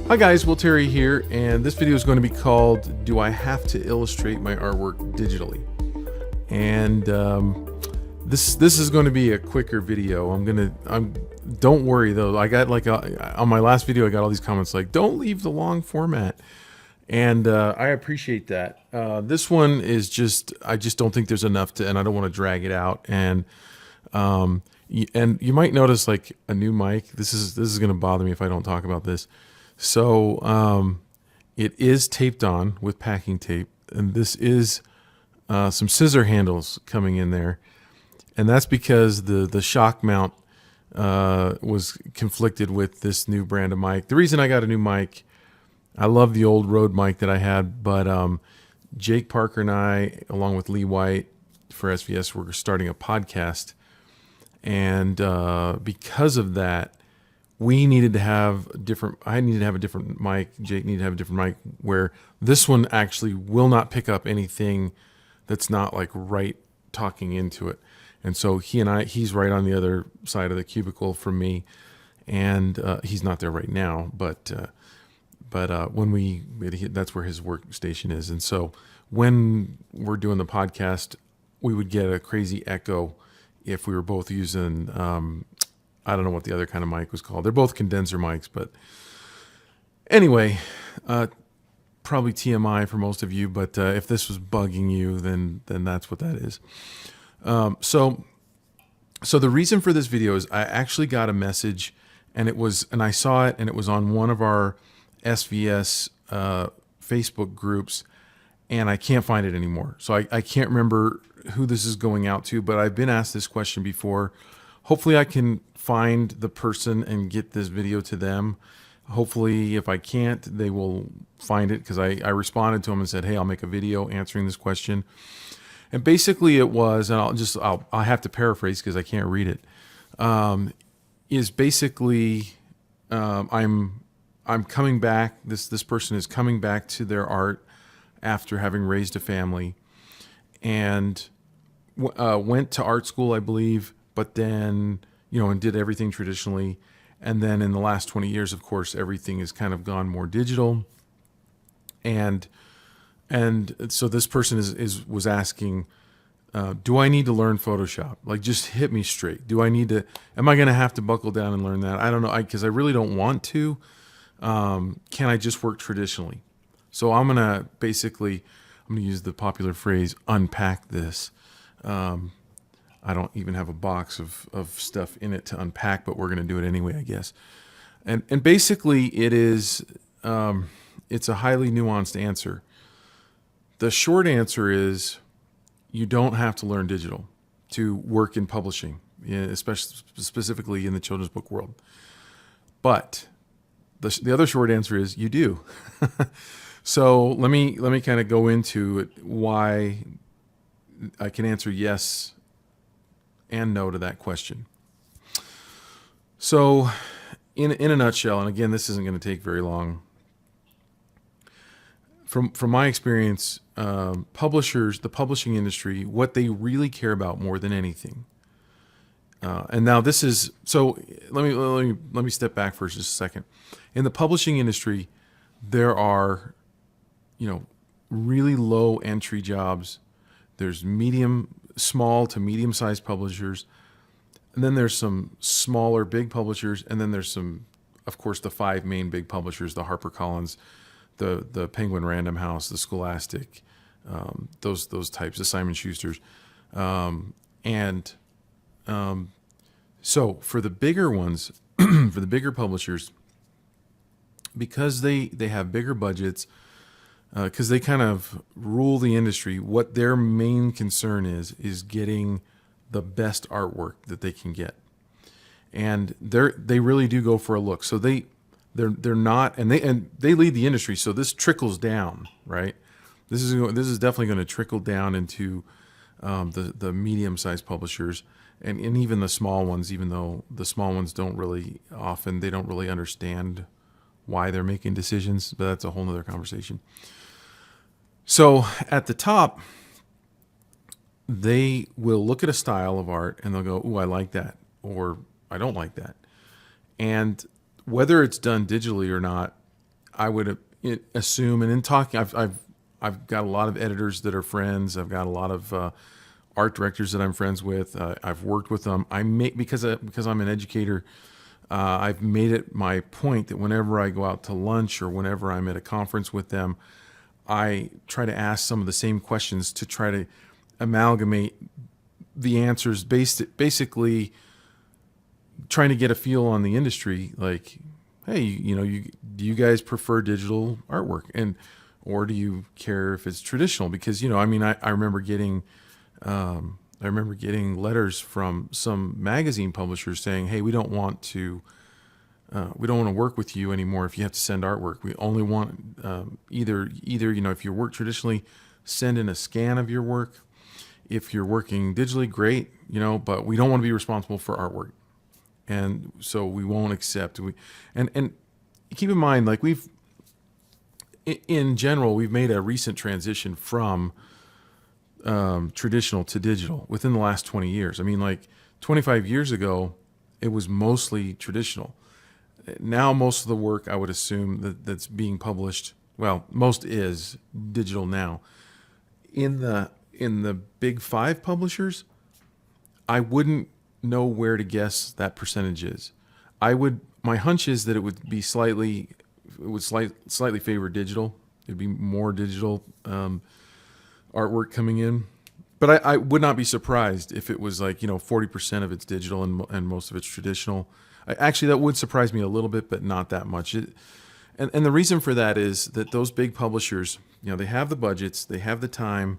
Hi guys, Will Terry here, and this video is going to be called "Do I Have to Illustrate My Artwork Digitally?" And this is going to be a quicker video. Don't worry though. I got on my last video, I got all these comments like, "Don't leave the long format," and I appreciate that. This one is I just don't think there's enough to, and I don't want to drag it out. And you might notice like a new mic. This is going to bother me if I don't talk about this. So it is taped on with packing tape, and this is some scissor handles coming in there, and that's because the shock mount was conflicted with this new brand of mic. The reason I got a new mic, I love the old Rode mic that I had, but Jake Parker and I, along with Lee White for SVS, we're starting a podcast, and because of that, we needed to have I needed to have a different mic. Jake needed to have a different mic where this one actually will not pick up anything that's not like right talking into it. And so he's right on the other side of the cubicle from me, and he's not there right now, but that's where his workstation is. And so when we're doing the podcast, we would get a crazy echo if we were both using, I don't know what the other kind of mic was called. They're both condenser mics, but anyway, probably TMI for most of you, but if this was bugging you, then that's what that is. So the reason for this video is I actually got a message, and I saw it, and it was on one of our SVS Facebook groups, and I can't find it anymore. So I can't remember who this is going out to, but I've been asked this question before. Hopefully I can find the person and get this video to them. Hopefully if I can't, they will find it, because I responded to them and said, hey, I'll make a video answering this question. And basically it was, and I'll have to paraphrase because I can't read it, is basically I'm coming back, this person is coming back to their art after having raised a family, and went to art school, I believe, but then, and did everything traditionally. And then in the last 20 years, of course, everything has kind of gone more digital. And so this person was asking, do I need to learn Photoshop? Like, just hit me straight. Am I going to have to buckle down and learn that? I don't know, because I really don't want to. Can I just work traditionally? So I'm going to use the popular phrase, unpack this. I don't even have a box of stuff in it to unpack, but we're going to do it anyway, I guess. And basically it is, it's a highly nuanced answer. The short answer is you don't have to learn digital to work in publishing, especially specifically in the children's book world. But the other short answer is you do. So let me kind of go into it, why I can answer yes and no to that question. So in a nutshell, and again, this isn't going to take very long. From my experience, publishers, the publishing industry, what they really care about more than anything. And now this is, so let me step back for just a second. In the publishing industry, there are, really low entry jobs. There's small to medium-sized publishers, and then there's some smaller big publishers, and then there's some, of course, the 5 main big publishers: the HarperCollins, the Penguin Random House, the Scholastic, those types, the Simon Schusters, so for the bigger ones, for the bigger publishers, because they have bigger budgets, because they kind of rule the industry, what their main concern is getting the best artwork that they can get, and they really do go for a look. So they're not, and they lead the industry. So this trickles down, right? This is definitely going to trickle down into the medium-sized publishers, and even the small ones. Even though the small ones don't really understand why they're making decisions, but that's a whole nother conversation. So at the top, they will look at a style of art and they'll go, "Ooh, I like that," or "I don't like that." And whether it's done digitally or not, I would assume, and in talking, I've got a lot of editors that are friends. I've got a lot of art directors that I'm friends with. I've worked with them. Because I'm an educator. I've made it my point that whenever I go out to lunch or whenever I'm at a conference with them, I try to ask some of the same questions to try to amalgamate the answers, basically trying to get a feel on the industry. Like, hey, do you guys prefer digital artwork, or do you care if it's traditional? Because I remember getting letters from some magazine publishers saying, "Hey, we don't want to work with you anymore if you have to send artwork. We only want either if you work traditionally, send in a scan of your work. If you're working digitally, great, but we don't want to be responsible for artwork, and so we won't accept." And keep in mind, like in general, we've made a recent transition from traditional to digital within the last 20 years. I mean, like 25 years ago, it was mostly traditional. Now, most of the work, I would assume, that's being published, well, most is digital now. In the big five publishers, I wouldn't know where to guess that percentage is. My hunch is that it would slightly favor digital. It'd be more digital artwork coming in. But I would not be surprised if it was like 40% of it's digital and most of it's traditional. Actually, that would surprise me a little bit, but not that much. And the reason for that is that those big publishers, they have the budgets, they have the time,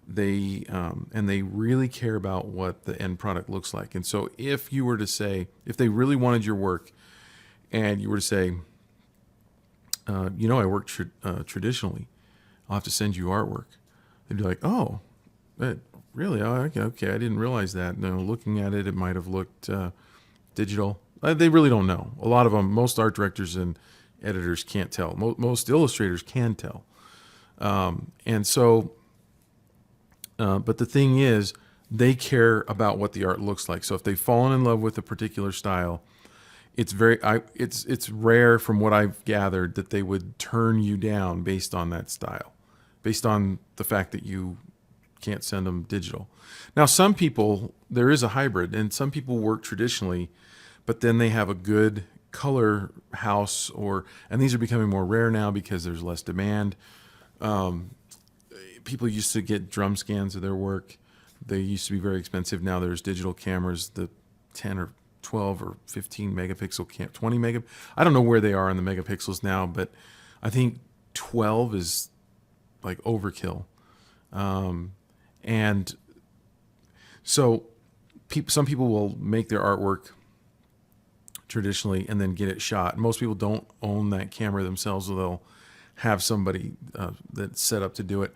and they really care about what the end product looks like. And so if they really wanted your work, and you were to say, I work traditionally, I'll have to send you artwork. They'd be like, oh, really? Oh, okay, I didn't realize that. Looking at it, it might have looked digital. They really don't know. A lot of them, most art directors and editors can't tell. Most illustrators can tell. And so, but the thing is, they care about what the art looks like. So if they've fallen in love with a particular style, it's rare, from what I've gathered, that they would turn you down based on that style, based on the fact that you can't send them digital. Now, some people, there is a hybrid, and some people work traditionally, but then they have a good color house, and these are becoming more rare now because there's less demand. People used to get drum scans of their work. They used to be very expensive. Now there's digital cameras, the 10 or 12 or 15 megapixel 20 megapixel. I don't know where they are in the megapixels now, but I think 12 is like overkill. And so some people will make their artwork traditionally and then get it shot. Most people don't own that camera themselves, so they'll have somebody that's set up to do it.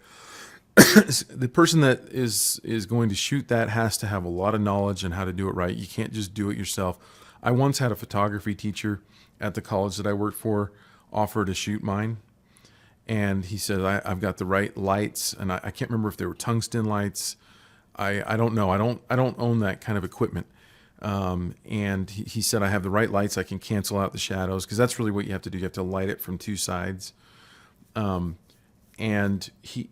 The person that is going to shoot that has to have a lot of knowledge on how to do it right. You can't just do it yourself. I once had a photography teacher at the college that I worked for offer to shoot mine. And he said, I've got the right lights, and I can't remember if they were tungsten lights. I don't know. I don't own that kind of equipment. And he said, I have the right lights. I can cancel out the shadows, because that's really what you have to do. You have to light it from two sides. And he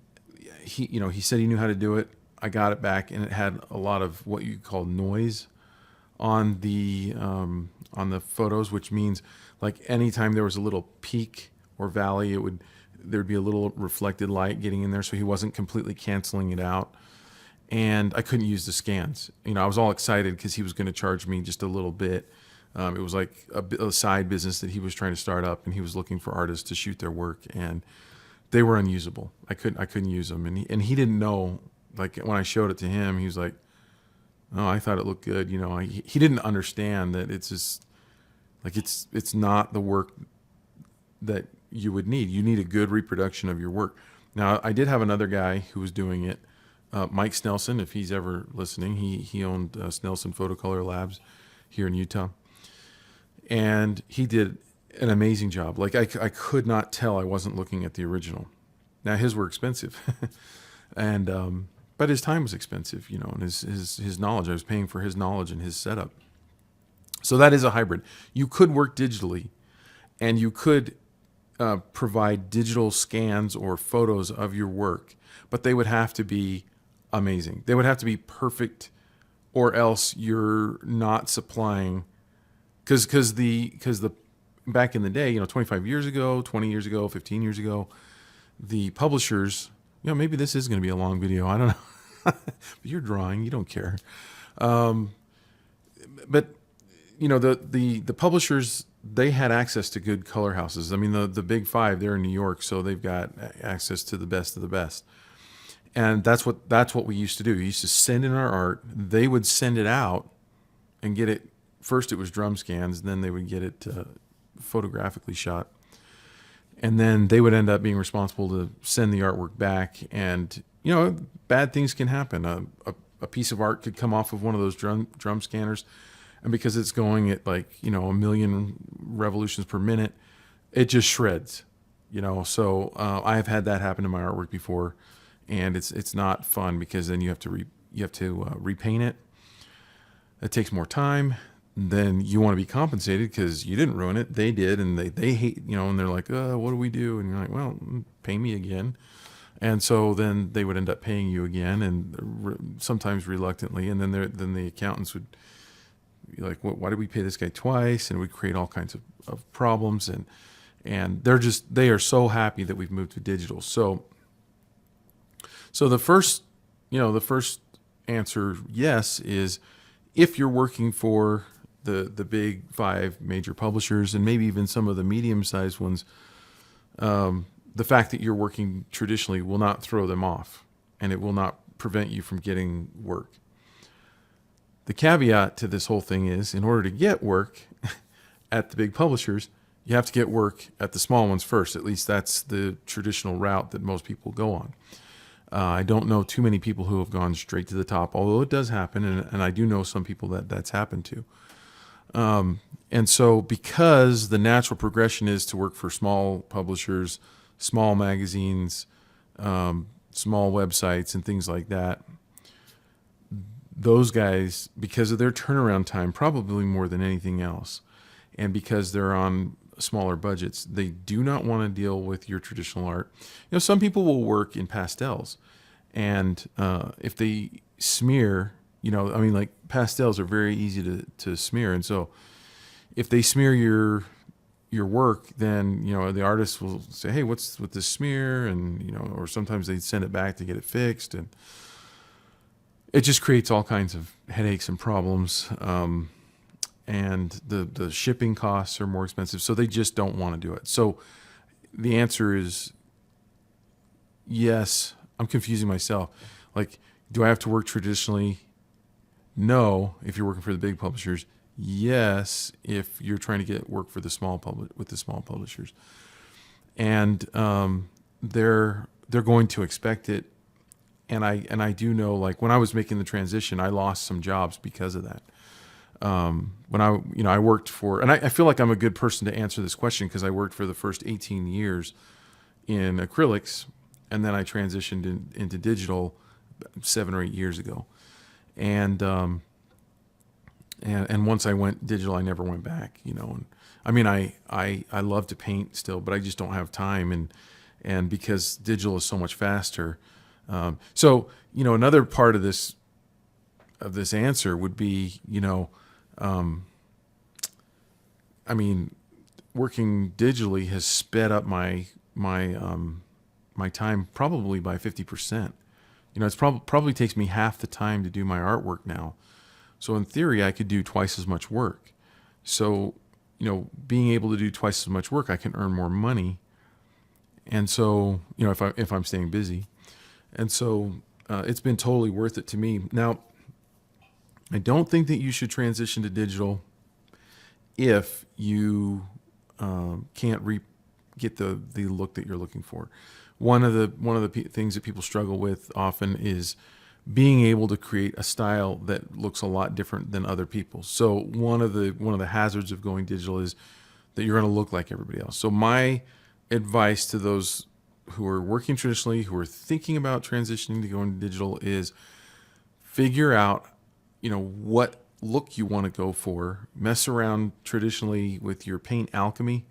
said he knew how to do it. I got it back, and it had a lot of what you call noise on the photos, which means like anytime there was a little peak or valley, there'd be a little reflected light getting in there, so he wasn't completely canceling it out. And I couldn't use the scans. I was all excited because he was going to charge me just a little bit. It was like a side business that he was trying to start up, and he was looking for artists to shoot their work, and they were unusable. I couldn't use them, and he didn't know. Like when I showed it to him, he was like, "Oh, I thought it looked good." He didn't understand that it's just like it's not the work that you would need. You need a good reproduction of your work. Now, I did have another guy who was doing it, Mike Snelson. If he's ever listening, he owned Snelson Photocolor Labs here in Utah, and he did an amazing job. Like I could not tell I wasn't looking at the original. Now his were expensive, and but his time was expensive, and his knowledge. I was paying for his knowledge and his setup. So that is a hybrid. You could work digitally, and you could provide digital scans or photos of your work, but they would have to be amazing. They would have to be perfect, or else you're not supplying. Because the back in the day, 25 years ago, 20 years ago, 15 years ago, the publishers, maybe this is going to be a long video. I don't know. But you're drawing, you don't care. But the publishers, they had access to good color houses. I mean, the big five, they're in New York, so they've got access to the best of the best. And that's what we used to do. We used to send in our art. They would send it out and get it. First, it was drum scans, and then they would get it photographically shot. And then they would end up being responsible to send the artwork back. And, bad things can happen. A piece of art could come off of one of those drum scanners, and because it's going at a million revolutions per minute, it just shreds. So I have had that happen to my artwork before, and it's not fun, because then you have to repaint it. It takes more time. Then you want to be compensated because you didn't ruin it. They did, and they hate, and they're like, what do we do? And you're like, well, pay me again. And so then they would end up paying you again, and sometimes reluctantly. And then the accountants would be like, why did we pay this guy twice? And it would create all kinds of problems. And they are so happy that we've moved to digital. So the first answer, yes, is if you're working for the big five major publishers, and maybe even some of the medium-sized ones, the fact that you're working traditionally will not throw them off, and it will not prevent you from getting work. The caveat to this whole thing is, in order to get work at the big publishers, you have to get work at the small ones first. At least that's the traditional route that most people go on. I don't know too many people who have gone straight to the top, although it does happen, and I do know some people that's happened to. And so because the natural progression is to work for small publishers, small magazines, small websites, and things like that, those guys, because of their turnaround time, probably more than anything else, and because they're on smaller budgets, they do not want to deal with your traditional art. Some people will work in pastels, and if they smear, pastels are very easy to smear, and so if they smear your work, then the artist will say, hey, what's with this smear? And or sometimes they send it back to get it fixed, and it just creates all kinds of headaches and problems. And the shipping costs are more expensive, so they just don't want to do it. So the answer is yes. I'm confusing myself. Like, do I have to work traditionally? No, if you're working for the big publishers. Yes, if you're trying to get work for the small publishers. And they're going to expect it. And I do know, like, when I was making the transition, I lost some jobs because of that. When I worked for, and I feel like I'm a good person to answer this question, because I worked for the first 18 years in acrylics, and then I transitioned into digital 7 or 8 years ago. And once I went digital, I never went back, and I love to paint still, but I just don't have time. And because digital is so much faster. So, another part of this answer would be, working digitally has sped up my time probably by 50%. It's probably takes me half the time to do my artwork now. So in theory, I could do twice as much work. So, being able to do twice as much work, I can earn more money. And so, if I'm staying busy, and so it's been totally worth it to me. Now, I don't think that you should transition to digital if you can't get the look that you're looking for. One of the things that people struggle with often is being able to create a style that looks a lot different than other people's. So one of the hazards of going digital is that you're going to look like everybody else. So my advice to those who are working traditionally, who are thinking about transitioning to going digital, is figure out, what look you want to go for. Mess around traditionally with your paint alchemy,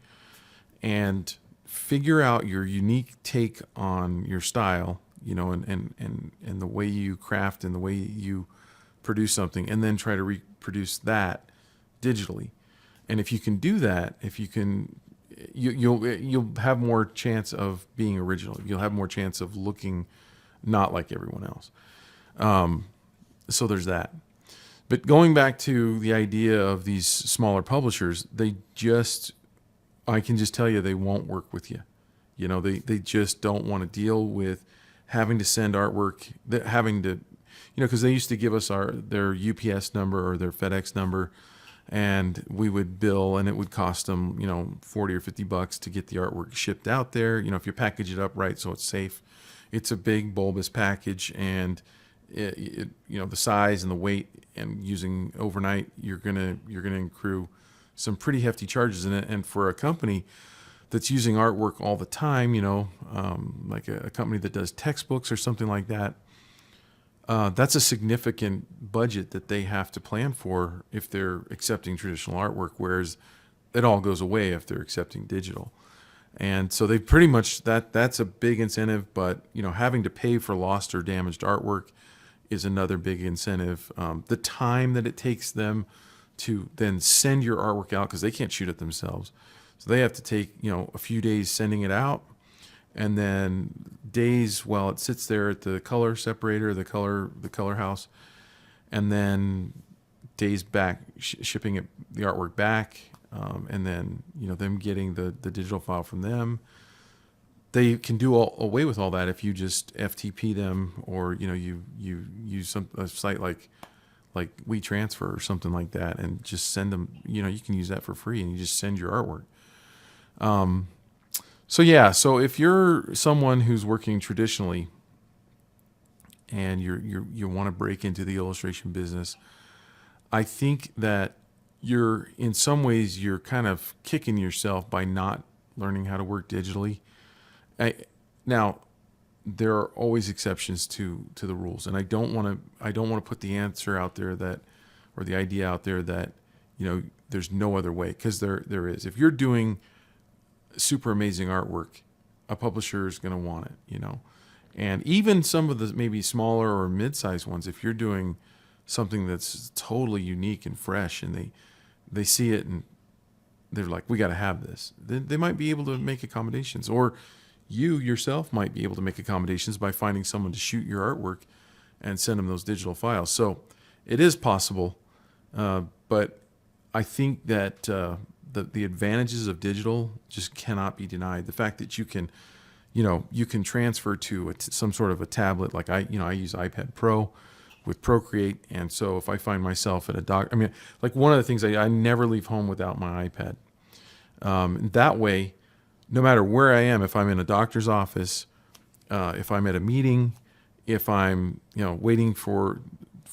and figure out your unique take on your style, and the way you craft and the way you produce something, and then try to reproduce that digitally. And if you can do that, if you can, you'll have more chance of being original. You'll have more chance of looking not like everyone else. So there's that. But going back to the idea of these smaller publishers, I can just tell you, they won't work with you. They just don't want to deal with having to send artwork, having to, because they used to give us their UPS number or their FedEx number, and we would bill, and it would cost them, $40 or $50 to get the artwork shipped out there. If you package it up right so it's safe, it's a big bulbous package, and the size and the weight, and using overnight, you're gonna accrue some pretty hefty charges in it. And for a company that's using artwork all the time, like a company that does textbooks or something like that, that's a significant budget that they have to plan for if they're accepting traditional artwork, whereas it all goes away if they're accepting digital. And so they pretty much, that's a big incentive, but having to pay for lost or damaged artwork is another big incentive. The time that it takes them to then send your artwork out, because they can't shoot it themselves, so they have to take a few days sending it out, and then days while it sits there at the color separator, the color house, and then days back shipping the artwork back, and then them getting the digital file from them. They can do away with all that if you just FTP them, or you use a site like WeTransfer or something like that, and just send them. You can use that for free, and you just send your artwork. So if you're someone who's working traditionally, and you want to break into the illustration business, I think that in some ways you're kind of kicking yourself by not learning how to work digitally. Now, there are always exceptions to the rules, and I don't want to put the answer out there or the idea out there that there's no other way, because there is. If you're doing super amazing artwork, a publisher is going to want it, and even some of the maybe smaller or mid-sized ones, if you're doing something that's totally unique and fresh, and they see it and they're like, we got to have this, then they might be able to make accommodations, or you yourself might be able to make accommodations by finding someone to shoot your artwork and send them those digital files. So it is possible, but I think that the advantages of digital just cannot be denied. The fact that you can transfer to some sort of a tablet, like I use iPad Pro with Procreate, and so if I find myself at like one of the things, I never leave home without my iPad. That way, no matter where I am, if I'm in a doctor's office, if I'm at a meeting, if I'm waiting for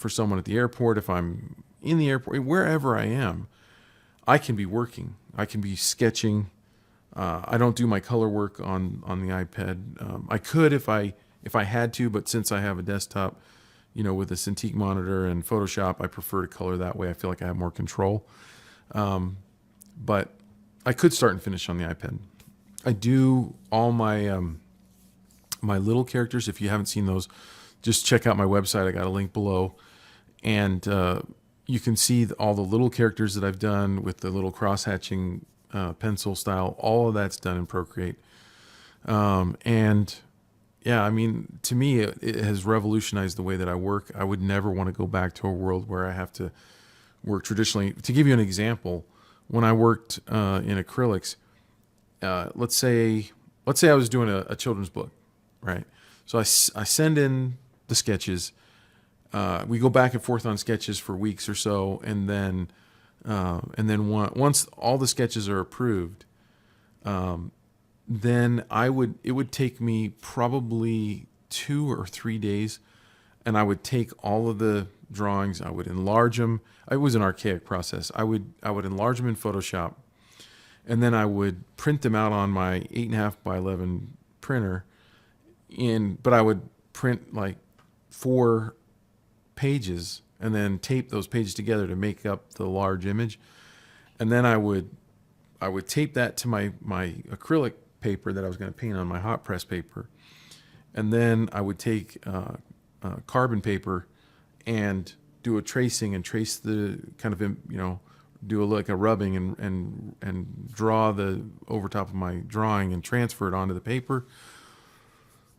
someone at the airport, if I'm in the airport, wherever I am, I can be working. I can be sketching. I don't do my color work on the iPad. I could if I had to, but since I have a desktop, with a Cintiq monitor and Photoshop, I prefer to color that way. I feel like I have more control. But I could start and finish on the iPad. I do all my my little characters. If you haven't seen those, just check out my website. I got a link below, and you can see all the little characters that I've done with the little cross-hatching pencil style. All of that's done in Procreate. And yeah, to me, it has revolutionized the way that I work. I would never want to go back to a world where I have to work traditionally. To give you an example, when I worked in acrylics, let's say I was doing a children's book, right? So I send in the sketches. We go back and forth on sketches for weeks or so, and then once all the sketches are approved, then it would take me probably 2 or 3 days, and I would take all of the drawings, I would enlarge them. It was an archaic process. I would enlarge them in Photoshop, and then I would print them out on my 8.5 by 11 printer. But I would print like 4 pages and then tape those pages together to make up the large image, and then I would tape that to my acrylic paper that I was going to paint on, my hot press paper. And then I would take carbon paper and do a tracing and trace the kind of, do like a rubbing and draw the over top of my drawing and transfer it onto the paper,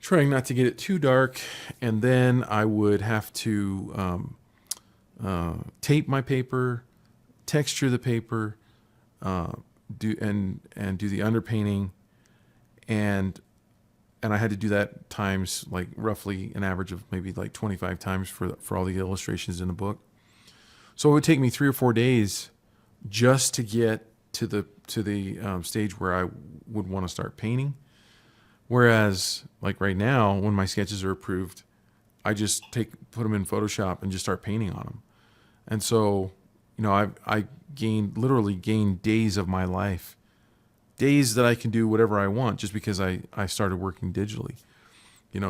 trying not to get it too dark. And then I would have to tape my paper, texture the paper, do the underpainting, and I had to do that times, like roughly an average of maybe like 25 times for all the illustrations in the book. So it would take me 3 or 4 days just to get to the stage where I would want to start painting. Whereas like right now, when my sketches are approved, I just put them in Photoshop and just start painting on them. And so, I literally gained days of my life, days that I can do whatever I want just because I started working digitally.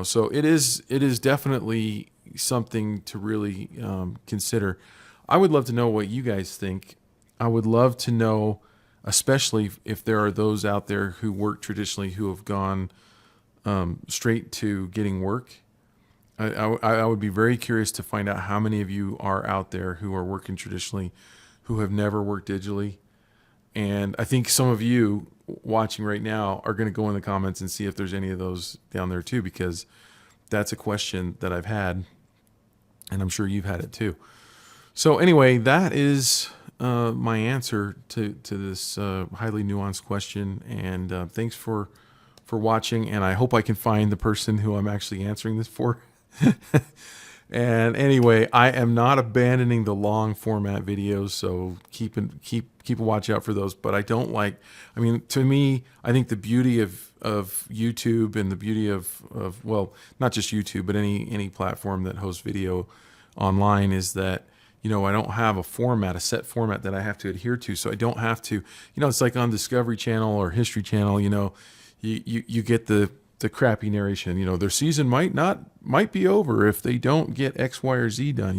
So it is definitely something to really consider. I would love to know what you guys think. I would love to know, especially if there are those out there who work traditionally who have gone straight to getting work. I would be very curious to find out how many of you are out there who are working traditionally, who have never worked digitally. And I think some of you watching right now are going to go in the comments and see if there's any of those down there too, because that's a question that I've had, and I'm sure you've had it too. So anyway, that is my answer to this highly nuanced question. And thanks for watching. And I hope I can find the person who I'm actually answering this for. And anyway, I am not abandoning the long format videos, so keep a watch out for those. But to me, I think the beauty of YouTube and the beauty of well, not just YouTube, but any platform that hosts video online is that, I don't have a set format that I have to adhere to. So I don't have to, it's like on Discovery Channel or History Channel, you get the crappy narration, their season might be over if they don't get X, Y, or Z done,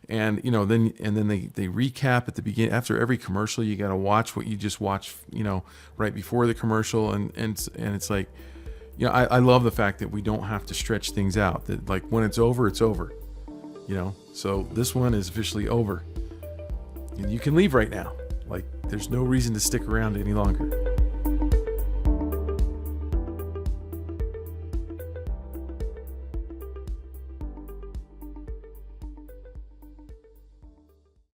and then they recap at the beginning. After every commercial, you got to watch what you just watched, right before the commercial. And it's like, I love the fact that we don't have to stretch things out, that like when it's over, it's over, so this one is officially over and you can leave right now. Like there's no reason to stick around any longer.